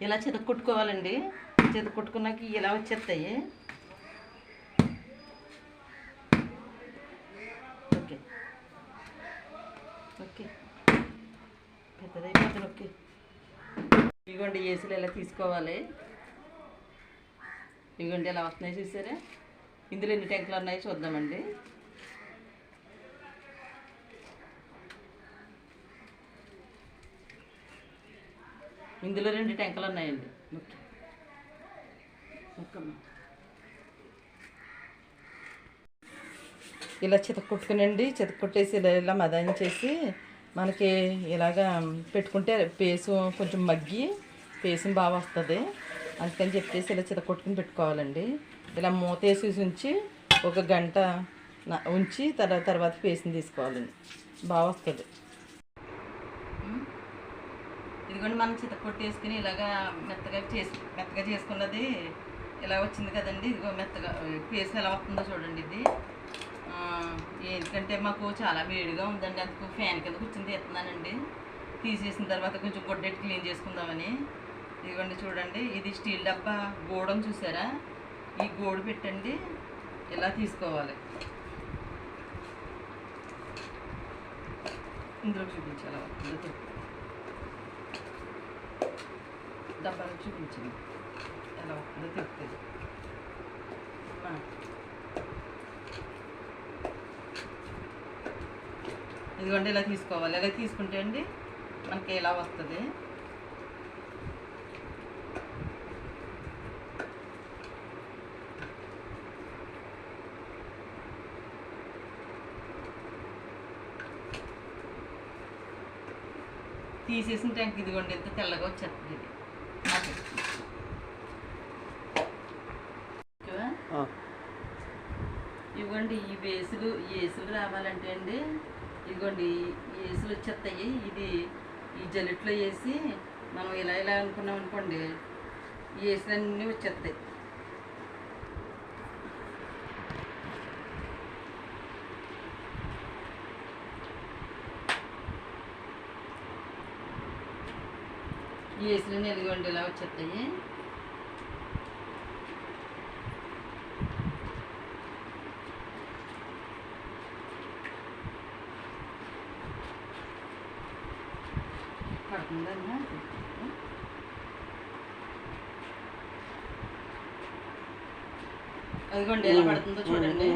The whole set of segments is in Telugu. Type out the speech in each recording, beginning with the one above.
ఇలా చితక్కొట్టుకోవాలండి. చితక్కొట్టుకున్నాక ఇలా వచ్చేస్తాయి. Okay okay పెద్దదైపోతుంది. ఓకే ఇదిగోండి ఏసులు ఎలా తీసుకోవాలి. ఇదిగోండి ఎలా వస్తున్నాయి చూసారా. ఇందులో ఎన్ని టెంకులు ఉన్నాయో చూద్దామండి. ఇందులో 2 టెంకలు ఉన్నాయండి. ఓకే ఓకే ఇలా చితక్కొట్టుకునండి. చితక్కొట్టేసి ఇలా మదాయించేసి మనకి ఇలాగా పెట్టుకుంటే పేసు కొంచెం మగ్గి పేసం బాగా వస్తుంది. అందుకని చెప్పేసి ఇలా చితక్కొట్టుకుని పెట్టుకోవాలండి. ఇలా మూత వేసి ఉంచి 1 గంట ఉంచి తర్వాత పేస్ట్ని తీసుకోవాలండి. బాగా వస్తుంది. ఇదిగోండి మనం చితక్కొట్టేసుకుని ఇలాగా మెత్తగా చేసుకున్నది ఇలా వచ్చింది కదండి. ఇదిగో మెత్తగా పేస్ట్ ఎలా వస్తుందో చూడండి. ఇది ఎందుకంటే మాకు చాలా వేడిగా ఉందండి, అందుకు ఫ్యాన్ కింద కూర్చొని తీస్తున్నానండి. తీసేసిన తర్వాత కొంచెం గొడ్డెట్టి క్లీన్ చేసుకుందామని. ఇదిగోండి చూడండి, ఇది స్టీల్ డబ్బా గోడం చూసారా. ఈ గోడు పెట్టండి ఇలా తీసుకోవాలి. ఇందులో చూపించాలి డబ్బాలో చూపించింది ఎలా వస్తుందో తిప్పుతుంది. ఇదిగోండి ఇలా తీసుకోవాలి. ఇలా తీసుకుంటే అండి మనకి ఇలా వస్తుంది. తీసేసిన ట్యాంక్ ఇదిగోండి ఎంత తెల్లగా వచ్చేస్తుంది. ఇదిగోండి ఈ ఏసులు రావాలంటే అండి ఇదిగోండి ఈ ఏసులు వచ్చేస్తాయి. ఇది ఈ జల్లెట్లో వేసి మనం ఇలా అనుకున్నాం అనుకోండి, ఈ ఏసులన్నీ వచ్చేస్తాయి. ఈ ఏసులన్నీ ఇదిగోండి ఇలా వచ్చేస్తాయి. పడుతుందన్నా అదిగోండి ఎలా పడుతుందో చూడండి.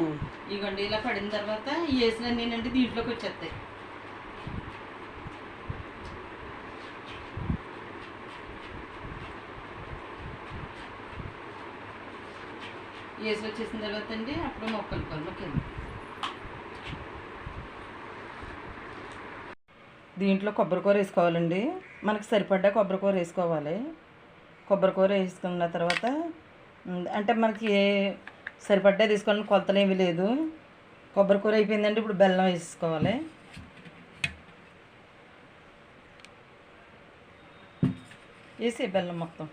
ఇదిగోండి ఇలా పడిన తర్వాత ఈ ఏసులన్నీ అంటే దీంట్లోకి వచ్చేస్తాయి. ఏసులు వచ్చేసిన తర్వాత అండి అప్పుడు మొక్కలు దీంట్లో కొబ్బరికూర వేసుకోవాలండి. మనకు సరిపడ్డా కొబ్బరికూర వేసుకోవాలి. కొబ్బరికూర వేసుకున్న తర్వాత అంటే మనకి సరిపడ్డా తీసుకోవాలని కొలతలు ఏమీ లేదు. కొబ్బరికూర అయిపోయిందండి. ఇప్పుడు బెల్లం వేసుకోవాలి. వేసి బెల్లం మొత్తం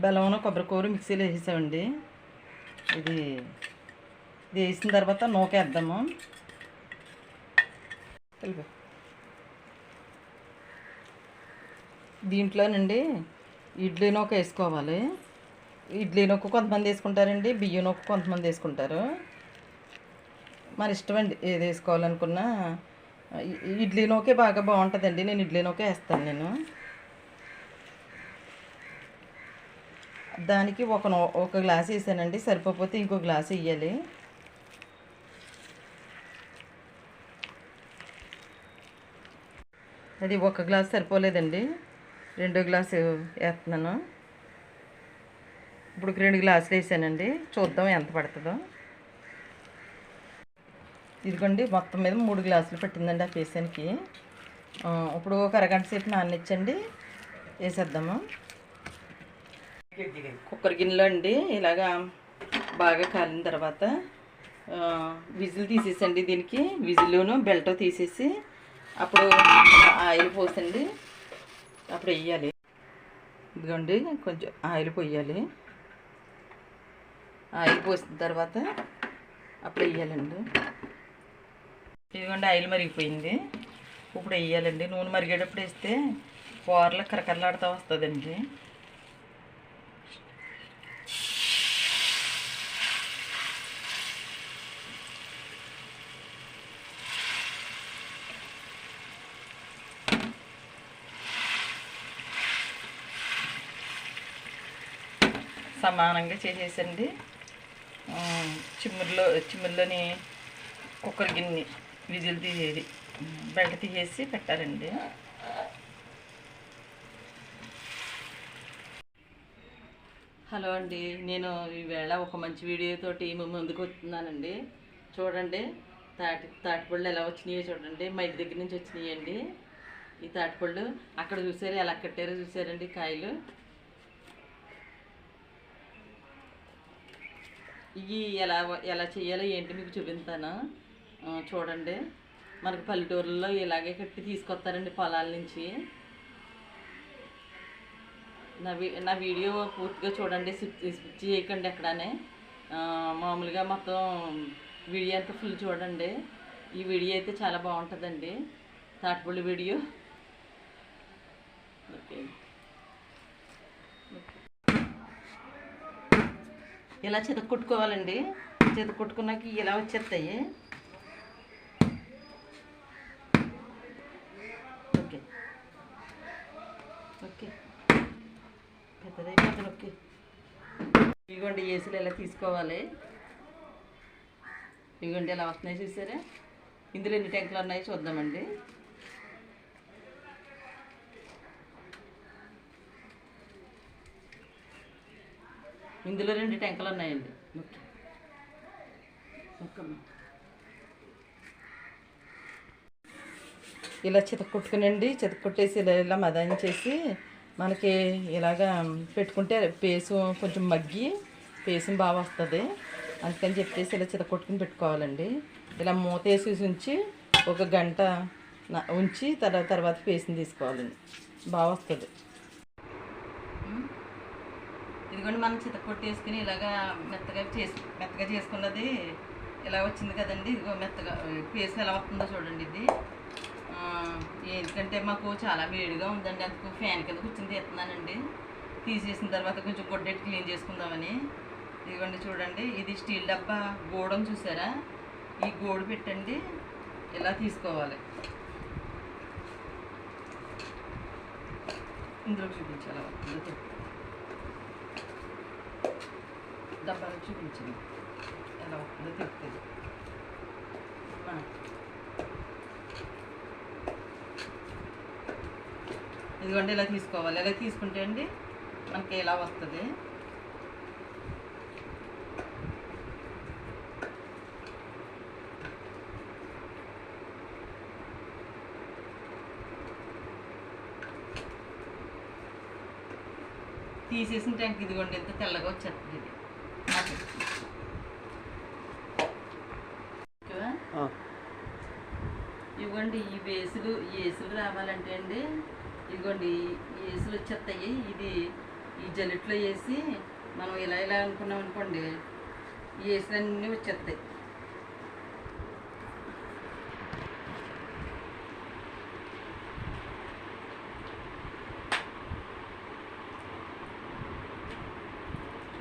బెల్లం కొబ్బరికూర మిక్సీలో వేసామండి. ఇది వేసిన తర్వాత నూకేద్దాము. దీంట్లోనండి ఇడ్లీ నూక వేసుకోవాలి. ఇడ్లీ నూక కొంతమంది వేసుకుంటారండి, బియ్యం నూక కొంతమంది వేసుకుంటారు. మన ఇష్టం అండి ఏది వేసుకోవాలనుకున్నా. ఇడ్లీ నూకే బాగా బాగుంటుందండి. నేను ఇడ్లీ నూకే వేస్తాను. దానికి ఒక గ్లాస్ వేసానండి. సరిపోతే ఇంకో గ్లాస్ వేయాలి. అది 1 గ్లాస్ సరిపోలేదండి, 2 గ్లాసు వేస్తున్నాను. ఇప్పుడు 2 గ్లాసులు వేసానండి. చూద్దాం ఎంత పడుతుందో. ఇదిగోండి మొత్తం మీద 3 గ్లాసులు పట్టిందండి ఆ పేసానికి. ఇప్పుడు ఒక అరగంట సేపు నాననిచ్చండి, వేసేద్దాము. కుక్కర్ గిన్నెలో అండి ఇలాగా బాగా కాలిన తర్వాత విజిల్ తీసేసండి. దీనికి విజిల్లోను బెల్ట్ తీసేసి అప్పుడు ఆయిల్ పోసండి. అప్పుడు వేయాలి. ఇదిగోండి కొంచెం ఆయిల్ పోయాలి. ఆయిల్ పోసిన తర్వాత అప్పుడు వేయాలండి. ఇదిగోండి ఆయిల్ మరిగిపోయింది. ఇప్పుడు వేయాలండి. నూనె మరిగేటప్పుడు వేస్తే కూరలో కరకరలాడుతూ వస్తుందండి. సమానంగా చేసేసండి. చిమ్ముల్లోని కుక్కర్ గిన్నె విజిల్ తీసేది బెల్ట్ తీసేసి పెట్టాలండి. హలో అండి, నేను ఈవేళ ఒక మంచి వీడియోతోటి ముందుకు వస్తున్నానండి. చూడండి తాటిపళ్ళు ఎలా వచ్చినాయో చూడండి. మా ఇంటి దగ్గర నుంచి వచ్చినాయండి ఈ తాటిపళ్ళు. అక్కడ చూసారు ఎలా కట్టారో చూసారండి కాయలు. ఇవి ఎలా ఎలా చేయాలో ఏంటి మీకు చూపిస్తాను చూడండి. మనకి పల్లెటూరులో ఇలాగే కట్టి తీసుకొస్తారండి పొలాల నుంచి. నా వీడియో పూర్తిగా చూడండి, స్విచ్ చేయకండి ఎక్కడనే. మామూలుగా మొత్తం వీడియో అంతా ఫుల్ చూడండి. ఈ వీడియో అయితే చాలా బాగుంటుందండి, తాటిపళ్ళు వీడియో. ఓకే, ఇలా చితక్కొట్టుకోవాలండి. చితక్కొట్టుకున్నాక ఇలా వచ్చేస్తాయి. Okay okay, పెద్దదైపోతుంది. ఓకే, ఇదిగోండి ఏసులు ఎలా తీసుకోవాలి. ఇదిగోండి ఎలా వస్తున్నాయి చూసారా. ఇందులో ఎన్ని ట్యాంకులు ఉన్నాయో చూద్దామండి. ఇందులో 2 ట్యాంకులు ఉన్నాయండి. ఇలా చితక్కొట్టుకునండి. చితక్కొట్టేసి ఇలా మదాయించేసి మనకి ఇలాగా పెట్టుకుంటే పేసు కొంచెం మగ్గి పేసం బాగా వస్తుంది. అందుకని చెప్పేసి ఇలా చితక్కొట్టుకుని పెట్టుకోవాలండి. ఇలా మూత వేసి ఉంచి ఒక గంట ఉంచి తర్వాత పేస్ట్ని తీసుకోవాలండి, బాగా వస్తుంది. ఇదిగోండి మనం చితక్కొట్టేసుకుని ఇలాగా మెత్తగా చేసుకున్నది ఇలా వచ్చింది కదండి. ఇదిగో మెత్తగా పేస్ట్ ఎలా వస్తుందో చూడండి. ఇది ఎందుకంటే మాకు చాలా వేడిగా ఉందండి, అందుకు ఫ్యాన్ కింద కూర్చొని తీస్తున్నానండి. తీసేసిన తర్వాత కొంచెం గొడ్డెట్టి క్లీన్ చేసుకుందామని. ఇదిగోండి చూడండి, ఇది స్టీల్ డబ్బా గోడం చూసారా. ఈ గోడు పెట్టండి ఇలా తీసుకోవాలి. ఇందులో చూపించాలి డబ్బాలో చూపించండి ఎలా వస్తుందో తిప్పుతుంది. ఇదిగోండి ఇలా తీసుకోవాలి. ఇలా తీసుకుంటే అండి మనకి ఎలా వస్తుంది. తీసేసిన ట్యాంక్ ఇదిగోండి ఎంత తెల్లగా వచ్చేస్తుంది. ఇది ఇవ్వండి. ఈ ఏసులు రావాలంటే అండి ఇదిగోండి ఈ ఏసులు వచ్చేస్తాయి. ఇది ఈ జల్లెట్లో వేసి మనం ఇలా అనుకున్నాం అనుకోండి, ఈ ఏసులన్నీ వచ్చేస్తాయి.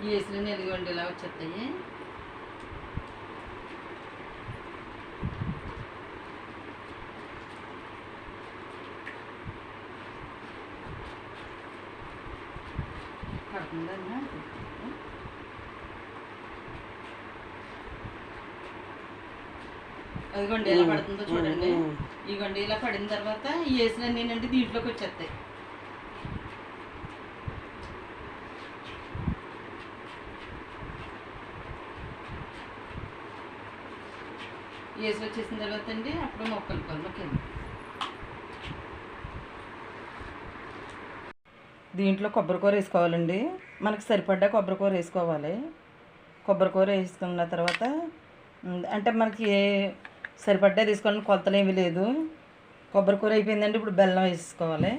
ఈ ఏసులన్నీ ఇదిగోండి ఇలా వచ్చేస్తాయి. పడుతుందన్నా అదిగోండి ఎలా పడుతుందో చూడండి. ఇదిగోండి ఇలా పడిన తర్వాత ఈ ఏసులన్నీ ఏంటంటే దీంట్లోకి వచ్చేస్తాయి. ఏసులు వచ్చేసిన తర్వాత అండి అప్పుడు మొక్కలు దీంట్లో కొబ్బరికూర వేసుకోవాలండి. మనకు సరిపడ్డా కొబ్బరికూర వేసుకోవాలి. కొబ్బరికూర వేసుకున్న తర్వాత అంటే మనకి సరిపడ్డా తీసుకోవాలని కొలతలు ఏమీ లేదు. కొబ్బరికూర అయిపోయిందండి. ఇప్పుడు బెల్లం వేసుకోవాలి.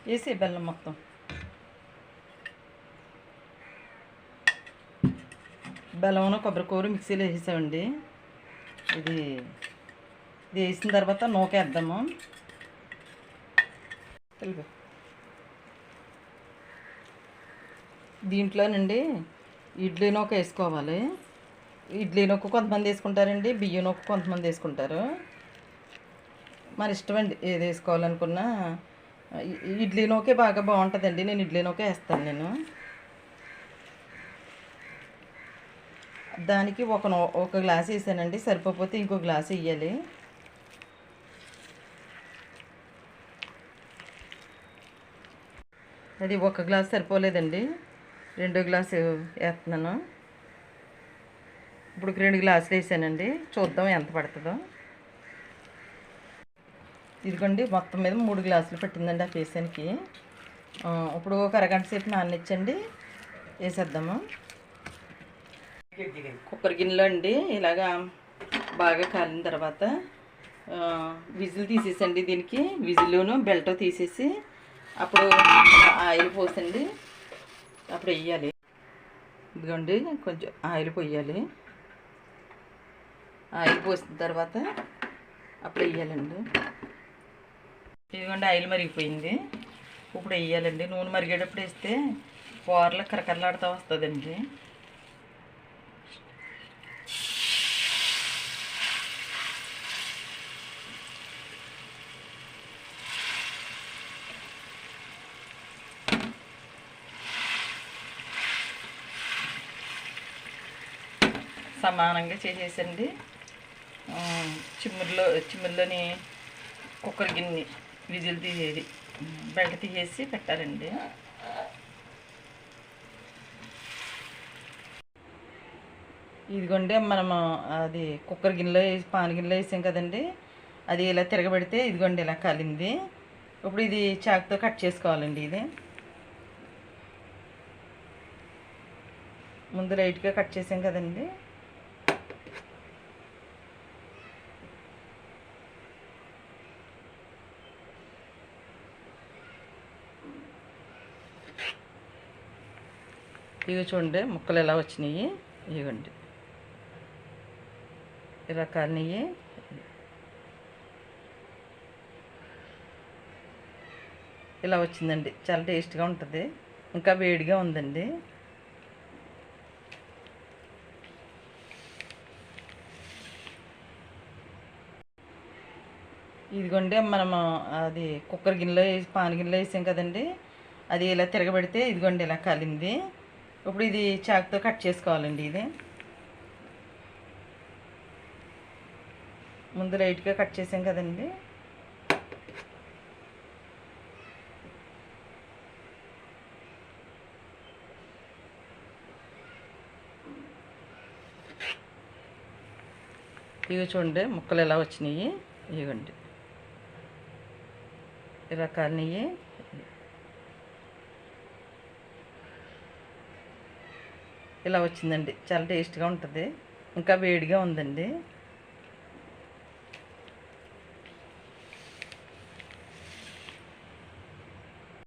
వేసి బెల్లం మొత్తం బెల్లం కొబ్బరికూర మిక్సీలో వేసామండి. ఇది వేసిన తర్వాత నూకేద్దాము. దీంట్లోనండి ఇడ్లీ నూక వేసుకోవాలి. ఇడ్లీ నూక కొంతమంది వేసుకుంటారండి, బియ్యం నూక కొంతమంది వేసుకుంటారు. మన ఇష్టం అండి ఏది వేసుకోవాలనుకున్నా. ఇడ్లీ నూకే బాగా బాగుంటుందండి. నేను ఇడ్లీ నూకే వేస్తాను. నేను దానికి ఒక గ్లాస్ వేసానండి. సరిపోతే ఇంకో గ్లాస్ వేయాలి. అది ఒక గ్లాస్ సరిపోలేదండి, 2 గ్లాసు వేస్తున్నాను. ఇప్పుడు 2 గ్లాసులు వేసానండి. చూద్దాం ఎంత పడుతుందో. ఇదిగోండి మొత్తం మీద 3 గ్లాసులు పట్టిందండి ఆ పేసానికి. ఇప్పుడు ఒక అరగంట సేపు నాననిచ్చండి, వేసేద్దాము. కుక్కర్ గిన్నెలో అండి ఇలాగా బాగా కాలిన తర్వాత విజిల్ తీసేసండి. దీనికి విజిల్లోను బెల్ట్ తీసేసి అప్పుడు ఆయిల్ పోసండి. అప్పుడు వేయాలి. ఇదిగోండి కొంచెం ఆయిల్ పోయాలి. ఆయిల్ పోసిన తర్వాత అప్పుడు వేయాలండి. ఇదిగోండి ఆయిల్ మరిగిపోయింది. ఇప్పుడు వేయాలండి. నూనె మరిగేటప్పుడు వేస్తే కూరలు కరకరలాడుతూ వస్తుందండి. సమానంగా చేసేసండి. చిమ్ముల్లోని కుక్కర్ గిన్నె విజిల్ తీసేది బెల్ట్ తీసేసి పెట్టాలండి. ఇదిగోండి మనము అది కుక్కర్ గిన్నెలో పాన్ గిన్నెలో వేసాం కదండి. అది ఇలా తిరగబెడితే ఇదిగోండి ఇలా కాలింది. ఇప్పుడు ఇది చాకుతో కట్ చేసుకోవాలండి. ఇది ముందు లైట్గా కట్ చేసాం కదండి. ఇవి చూడండి ముక్కలు ఎలా వచ్చినాయి. ఇవ్వండి ఇలా కాలినాయి. ఇలా వచ్చిందండి. చాలా టేస్ట్గా ఉంటుంది. ఇంకా వేడిగా ఉందండి. ఇదిగోండి మనము అది కుక్కర్ గిన్నెలో పాన్ గిన్నెలో వేసాం కదండి. అది ఇలా తిరగబెడితే ఇదిగోండి ఇలా కాలింది. ఇప్పుడు ఇది చాకుతో కట్ చేసుకోవాలండి. ఇది ముందు లైట్గా కట్ చేసాం కదండి. ఇవి చూడండి ముక్కలు ఎలా వచ్చినాయి. ఇవ్వండి ఇలా కాలినాయి. ఇలా వచ్చిందండి. చాలా టేస్ట్గా ఉంటుంది. ఇంకా వేడిగా ఉందండి.